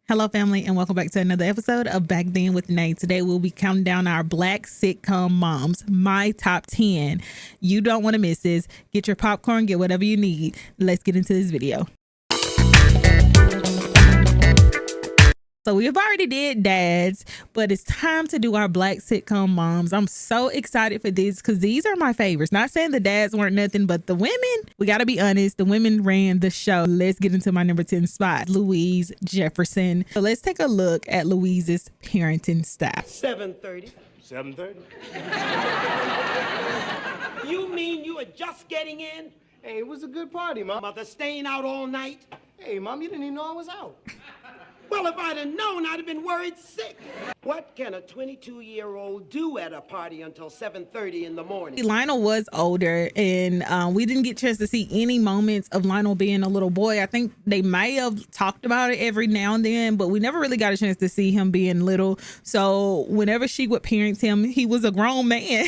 Hello, family, and welcome back to another episode of Back Then with Nate. Today, we'll be counting down our Black sitcom moms, my top 10. You don't want to miss this. Get your popcorn, get whatever you need. Let's get into this video. So we've already did dads, but it's time to do our Black sitcom moms. I'm so excited for this because these are my favorites. Not saying the dads weren't nothing, but the women, we got to be honest, the women ran the show. Let's get into my number 10 spot, Louise Jefferson. So let's take a look at Louise's parenting style. 7:30. 7:30? You mean you are just getting in? Hey, it was a good party, Mom. Mother staying out all night? Hey, Mom, you didn't even know I was out. Well, if I'd have known, I'd have been worried sick. What can a 22-year-old do at a party until 7:30 in the morning? Lionel was older, and we didn't get a chance to see any moments of Lionel being a little boy. I think they may have talked about it every now and then, but we never really got a chance to see him being little. So whenever she would parent him, he was a grown man.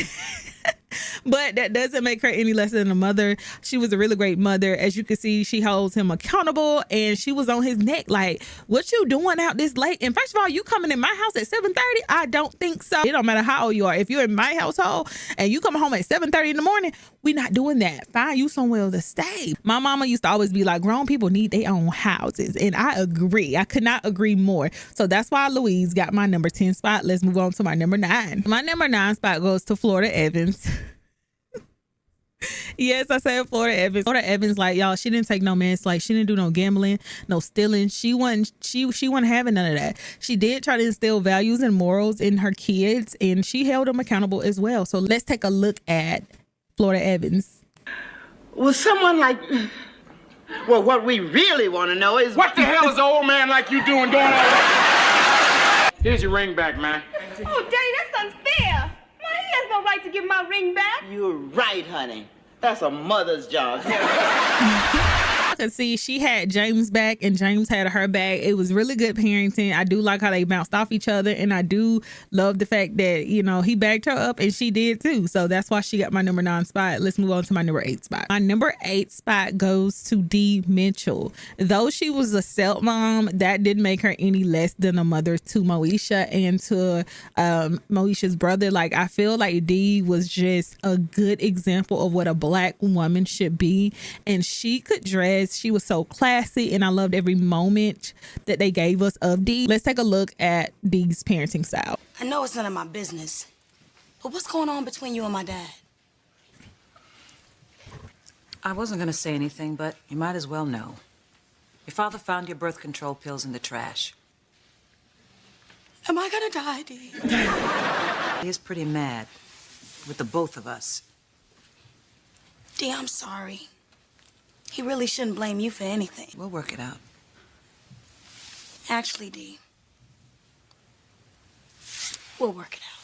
But that doesn't make her any less than a mother. She was a really great mother. As you can see, she holds him accountable, and she was on his neck like, what you doing out this late? And first of all, you coming in my house at 7:30? I don't think so. It don't matter how old you are. If you're in my household and you come home at 7:30 in the morning, we're not doing that. Find you somewhere to stay. My mama used to always be like, grown people need their own houses. And I agree. I could not agree more. So that's why Louise got my number 10 spot. Let's move on to my number 9. My number 9 spot goes to Florida Evans. Yes, I said Florida Evans. Florida Evans, like, y'all, she didn't take no mess. Like, she didn't do no gambling, no stealing. She wasn't having none of that. She did try to instill values and morals in her kids, and she held them accountable as well. So let's take a look at Florida Evans. Well, someone like... Well, what we really want to know is... What the hell is an old man like you doing going on? Here's your ring back, man. Oh, Daddy, that's unfair. He has no right to give my ring back. You're right, honey. That's a mother's job. I could see she had James back and James had her back. It was really good parenting. I do like how they bounced off each other, and I do love the fact that, you know, he backed her up and she did too. So that's why she got my number 9 spot. Let's move on to my number 8 spot. My number 8 spot goes to Dee Mitchell. Though she was a celt mom, that didn't make her any less than a mother to Moesha and to Moesha's brother. Like, I feel like Dee was just a good example of what a Black woman should be, and she could dress. She was so classy, and I loved every moment that they gave us of Dee. Let's take a look at Dee's parenting style. I know it's none of my business, but what's going on between you and my dad? I wasn't going to say anything, but you might as well know. Your father found your birth control pills in the trash. Am I gonna die, Dee? He is pretty mad with the both of us. Dee, I'm sorry. He really shouldn't blame you for anything. We'll work it out. Actually, Dee, we'll work it out.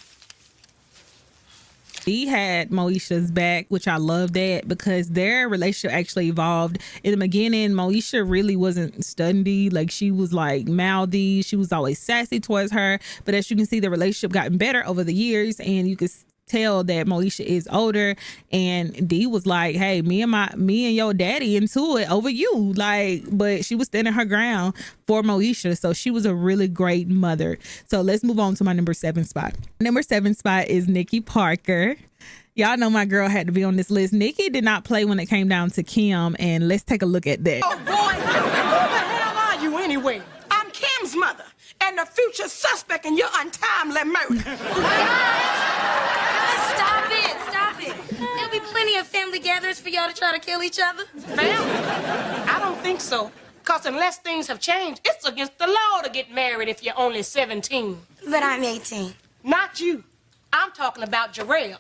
Dee had Moesha's back, which I love that, because their relationship actually evolved. In the beginning, Moesha really wasn't studying Dee. Like, she was like mouthy. She was always sassy towards her. But as you can see, the relationship gotten better over the years, and you could tell that Moesha is older, and Dee was like, hey, me and your daddy into it over you. Like, but she was standing her ground for Moesha. So she was a really great mother. So let's move on to my number 7 spot. Number 7 spot is Nikki Parker. Y'all know my girl had to be on this list. Nikki did not play when it came down to Kim, and let's take a look at that. Oh, boy, who the hell are you anyway? I'm Kim's mother and the future suspect in your untimely murder. Stop it. There'll be plenty of family gatherings for y'all to try to kill each other. Family? I don't think so. Because unless things have changed, it's against the law to get married if you're only 17. But I'm 18. Not you. I'm talking about Jarrell.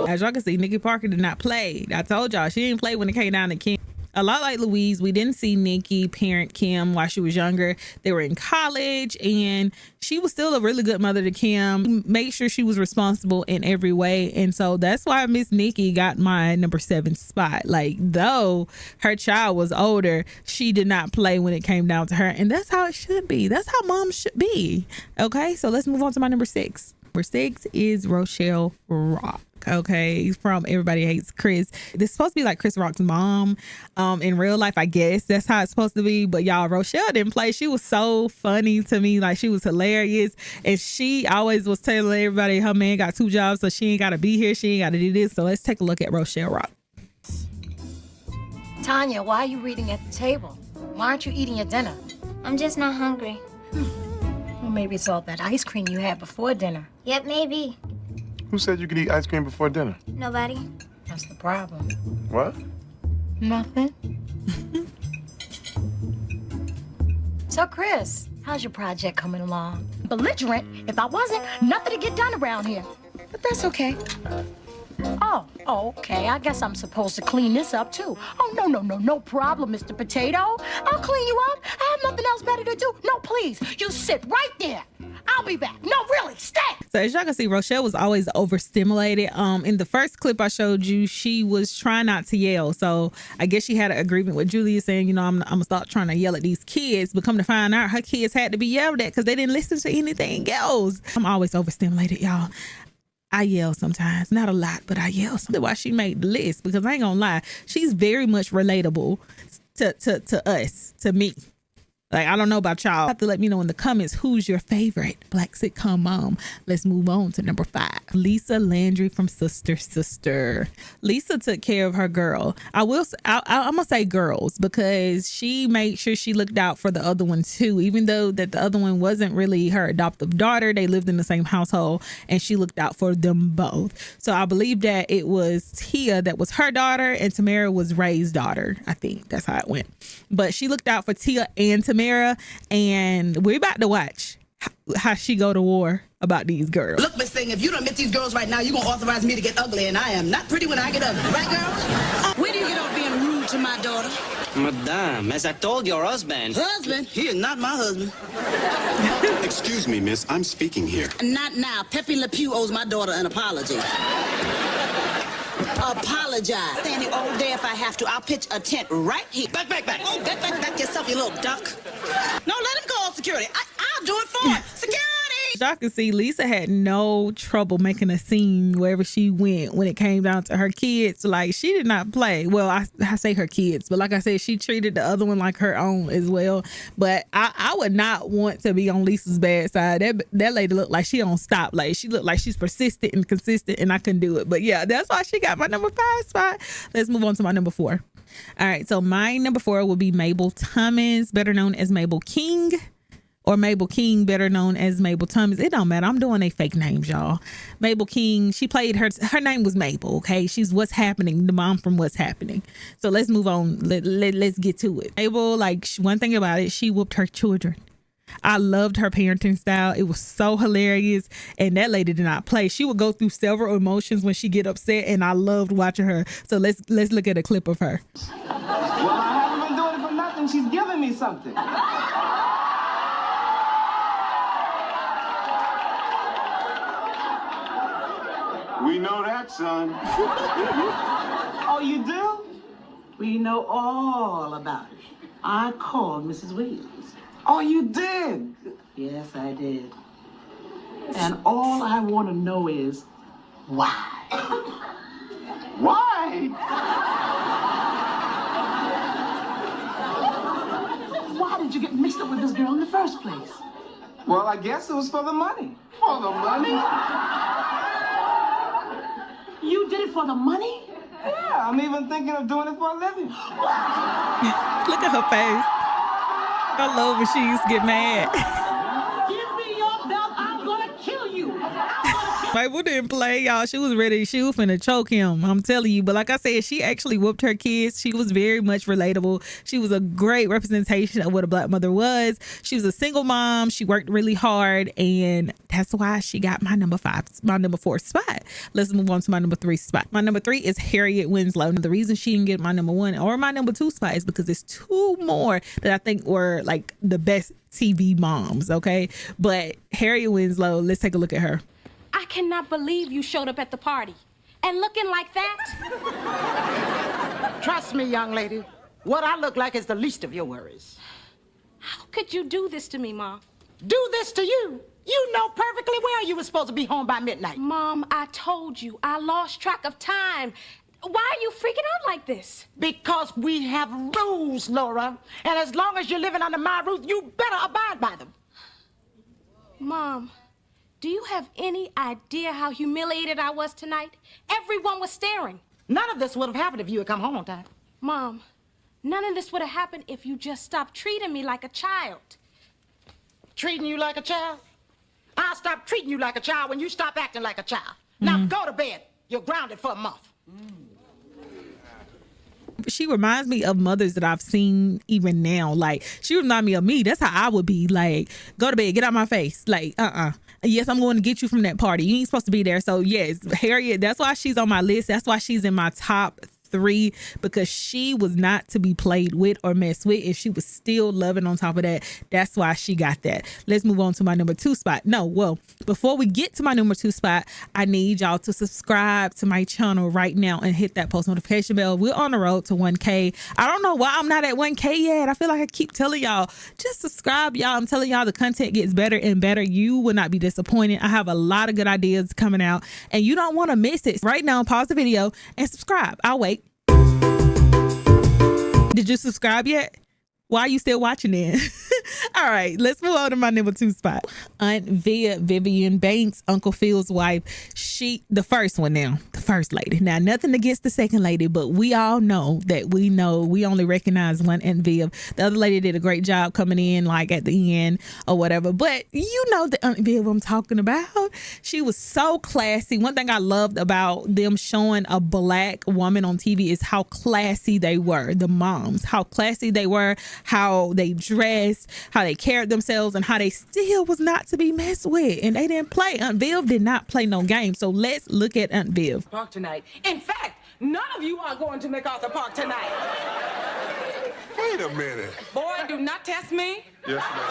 As y'all can see, Nikki Parker did not play. I told y'all, she didn't play when it came down to Kim. A lot like Louise, we didn't see Nikki parent Kim while she was younger. They were in college, and she was still a really good mother to Kim. Made sure she was responsible in every way. And so that's why Miss Nikki got my number 7 spot. Like, though her child was older, she did not play when it came down to her. And that's how it should be. That's how moms should be. Okay, so let's move on to my number 6. Number 6 is Rochelle Rock. okay, from Everybody Hates Chris. This is supposed to be like Chris Rock's mom in real life, I guess. That's how it's supposed to be. But y'all, Rochelle didn't play. She was so funny to me. Like, she was hilarious. And she always was telling everybody her man got 2 jobs, so she ain't got to be here. She ain't got to do this. So let's take a look at Rochelle Rock. Tanya, why are you reading at the table? Why aren't you eating your dinner? I'm just not hungry. Well, maybe it's all that ice cream you had before dinner. Yep, maybe. Who said you could eat ice cream before dinner? Nobody. That's the problem. What? Nothing. So, Chris, how's your project coming along? Belligerent, if I wasn't, nothing to get done around here. But that's okay. Oh, okay. I guess I'm supposed to clean this up, too. Oh, no problem, Mr. Potato. I'll clean you up. I have nothing else better to do. No, please, you sit right there. I'll be back. No, really, stay. So as y'all can see, Rochelle was always overstimulated. In the first clip I showed you, she was trying not to yell. So I guess she had an agreement with Julia saying, you know, I'm gonna start trying to yell at these kids. But come to find out, her kids had to be yelled at because they didn't listen to anything else. I'm always overstimulated, y'all. I yell sometimes, not a lot, but I yell. That's why she made the list, because I ain't gonna lie, she's very much relatable to us, to me. Like, I don't know about y'all. You have to let me know in the comments who's your favorite Black sitcom mom. Let's move on to number 5. Lisa Landry from Sister Sister. Lisa took care of her girl. I'm gonna say girls, because she made sure she looked out for the other one too. Even though that the other one wasn't really her adoptive daughter, they lived in the same household, and she looked out for them both. So I believe that it was Tia that was her daughter, and Tamara was Ray's daughter. I think that's how it went. But she looked out for Tia and Tamara. And we're about to watch how she go to war about these girls. Look, Miss Thing, if you don't admit these girls right now, you're going to authorize me to get ugly, and I am not pretty when I get ugly. Right, girls? Where do you get off being rude to my daughter? Madame, as I told your husband. Husband? He is not my husband. Excuse me, miss. I'm speaking here. Not now. Pepe Le Pew owes my daughter an apology. Apologize. Standing all day if I have to. I'll pitch a tent right here. Back. Oh, back yourself, you little duck. No, let him call security. I'll do it for him. Security! Y'all can see Lisa had no trouble making a scene wherever she went when it came down to her kids. Like, she did not play. Well, I say her kids, but like I said, she treated the other one like her own as well. But I would not want to be on Lisa's bad side. That lady looked like she don't stop. Like, she looked like she's persistent and consistent, and I couldn't do it. But yeah, that's why she got my number 5 spot. Let's move on to my number 4. All right, so my number 4 will be Mabel Thomas, better known as Mabel King. Or Mabel King, better known as Mabel Thomas. It don't matter. I'm doing they fake names, y'all. Mabel King, she played her name was Mabel, okay? She's What's Happening, the mom from What's Happening. So let's move on. Let's get to it. Mabel, like, one thing about it, she whooped her children. I loved her parenting style. It was so hilarious. And that lady did not play. She would go through several emotions when she get upset, and I loved watching her. So let's look at a clip of her. Well, I haven't been doing it for nothing. She's giving me something. We know that, son. Oh, you do? We know all about it. I called Mrs. Williams. Oh, you did? Yes, I did. And all I want to know is why? Why? Why did you get mixed up with this girl in the first place? Well, I guess it was for the money. For the money? You did it for the money? Yeah, I'm even thinking of doing it for a living. Look at her face. I love when she used to get mad. Give me your belt, I'm gonna kill you. Mabel didn't play, y'all. She was ready. She was finna choke him, I'm telling you. But like I said, she actually whooped her kids. She was very much relatable. She was a great representation of what a Black mother was. She was a single mom. She worked really hard, and that's why she got my number 4 spot. Let's move on to my number 3 spot. My number 3 is Harriet Winslow. The reason she didn't get my number 1 or my number 2 spot is because there's 2 more that I think were like the best TV moms, okay? But Harriet Winslow, let's take a look at her. I cannot believe you showed up at the party. And looking like that? Trust me, young lady. What I look like is the least of your worries. How could you do this to me, Mom? Do this to you? You know perfectly well you were supposed to be home by midnight. Mom, I told you, I lost track of time. Why are you freaking out like this? Because we have rules, Laura. And as long as you're living under my roof, you better abide by them. Mom, do you have any idea how humiliated I was tonight? Everyone was staring. None of this would have happened if you had come home on time. Mom, none of this would have happened if you just stopped treating me like a child. Treating you like a child? I'll stop treating you like a child when you stop acting like a child. Now go to bed. You're grounded for a month. She reminds me of mothers that I've seen even now. Like, she reminds me of me. That's how I would be. Like, go to bed, get out my face. Like, yes, I'm going to get you from that party. You ain't supposed to be there. So yes, Harriet, that's why she's on my list. That's why she's in my top 3, because she was not to be played with or messed with, and she was still loving on top of that. That's why she got that. Let's move on to my number 2 spot. No, well, before we get to my number 2 spot, I need y'all to subscribe to my channel right now and hit that post notification bell. We're on the road to 1K. I don't know why I'm not at 1K yet. I feel like I keep telling y'all, just subscribe, y'all. I'm telling y'all, the content gets better and better. You will not be disappointed. I have a lot of good ideas coming out, and you don't want to miss it. Right now, pause the video and subscribe. I'll wait. Did you subscribe yet? Why are you still watching it? All right, let's move on to my number 2 spot. Aunt Vivian Banks, Uncle Phil's wife. She, the first one now, the first lady. Now, nothing against the second lady, but we all know that we only recognize one Aunt Viv. The other lady did a great job coming in, like at the end or whatever. But you know the Aunt Viv I'm talking about. She was so classy. One thing I loved about them showing a black woman on TV is how classy they were, the moms, how classy they were, how they dressed, how they carried themselves, and how they still was not to be messed with. And they didn't play. Aunt Viv did not play no game. So let's look at Aunt Viv. Park tonight. In fact, none of you are going to MacArthur Park tonight. Wait a minute. Boy, do not test me. Yes, ma'am.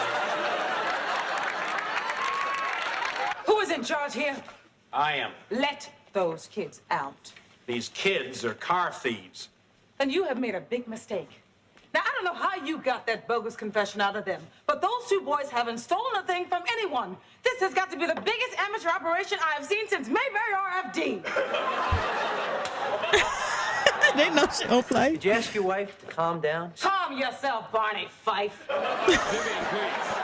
Who is in charge here? I am. Let those kids out. These kids are car thieves. Then you have made a big mistake. Now, I don't know how you got that bogus confession out of them, but those 2 boys haven't stolen a thing from anyone. This has got to be the biggest amateur operation I have seen since Mayberry RFD. They know she don't play. Did you ask your wife to calm down? Calm yourself, Barney Fife. Vivian, please.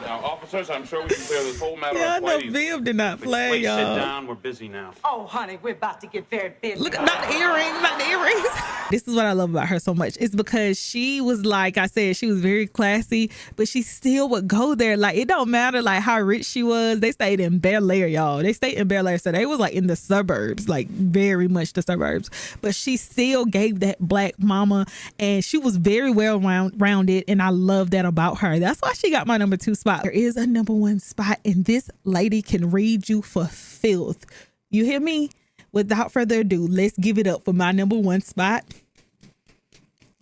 Now, officers, I'm sure we can clear this whole matter Yeah, I up know quite Viv did not play, Please sit y'all. down. We're busy now. Oh, honey, we're about to get very busy. Look, not the earrings, not the earrings. This is what I love about her so much. It's because she was, like I said, she was very classy, but she still would go there. Like, it don't matter like how rich she was. They stayed in Bel Air, y'all. They stayed in Bel Air. So they was like in the suburbs, like very much the suburbs. But she still gave that black mama, and she was very well rounded. And I love that about her. That's why she got my number 2 spot. There is a number 1 spot, and this lady can read you for filth. You hear me? Without further ado, let's give it up for my number 1 spot.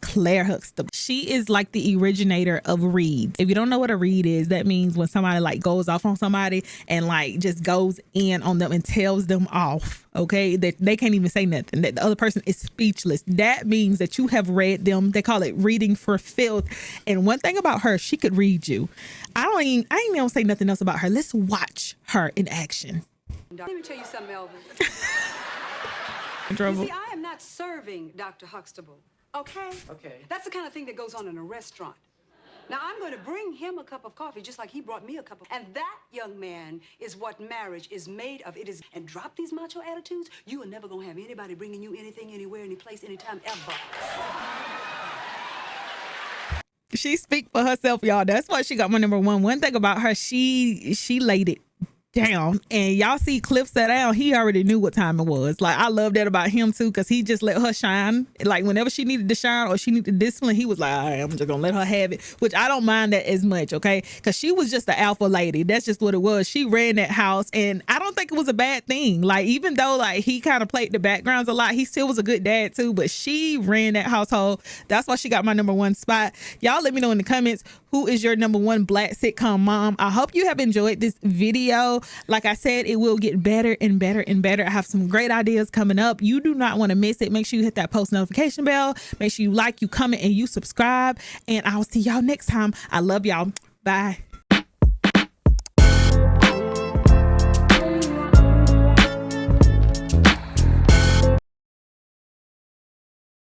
Claire Huxtable. She is like the originator of reads. If you don't know what a read is, that means when somebody like goes off on somebody and like just goes in on them and tells them off, okay, that they can't even say nothing, that the other person is speechless. That means that you have read them. They call it reading for filth. And one thing about her, she could read you. I ain't gonna say nothing else about her. Let's watch her in action. Let me tell you something, Melvin. Trouble. You see, I am not serving Dr. Huxtable. Okay? Okay. That's the kind of thing that goes on in a restaurant. Now, I'm going to bring him a cup of coffee just like he brought me a cup of... And that, young man, is what marriage is made of. It is... And drop these macho attitudes, you are never going to have anybody bringing you anything, anywhere, any place, anytime, ever. She speak for herself, y'all. That's why she got my number 1. One thing about her, she laid it down, and y'all see Cliff sat down, he already knew what time it was. Like, I love that about him too, because he just let her shine. Like, whenever she needed to shine or she needed discipline, he was like, all right, I'm just gonna let her have it, which I don't mind that as much, okay, because she was just the alpha lady. That's just what it was. She ran that house, and I don't think it was a bad thing. Like, even though like he kind of played the backgrounds a lot, he still was a good dad too, but she ran that household. That's why she got my number 1 spot. Y'all let me know in the comments, who is your number 1 black sitcom mom? I hope you have enjoyed this video. Like I said, it will get better and better and better. I have some great ideas coming up. You do not want to miss it. Make sure you hit that post notification bell. Make sure you like, you comment, and you subscribe. And I'll see y'all next time. I love y'all. Bye.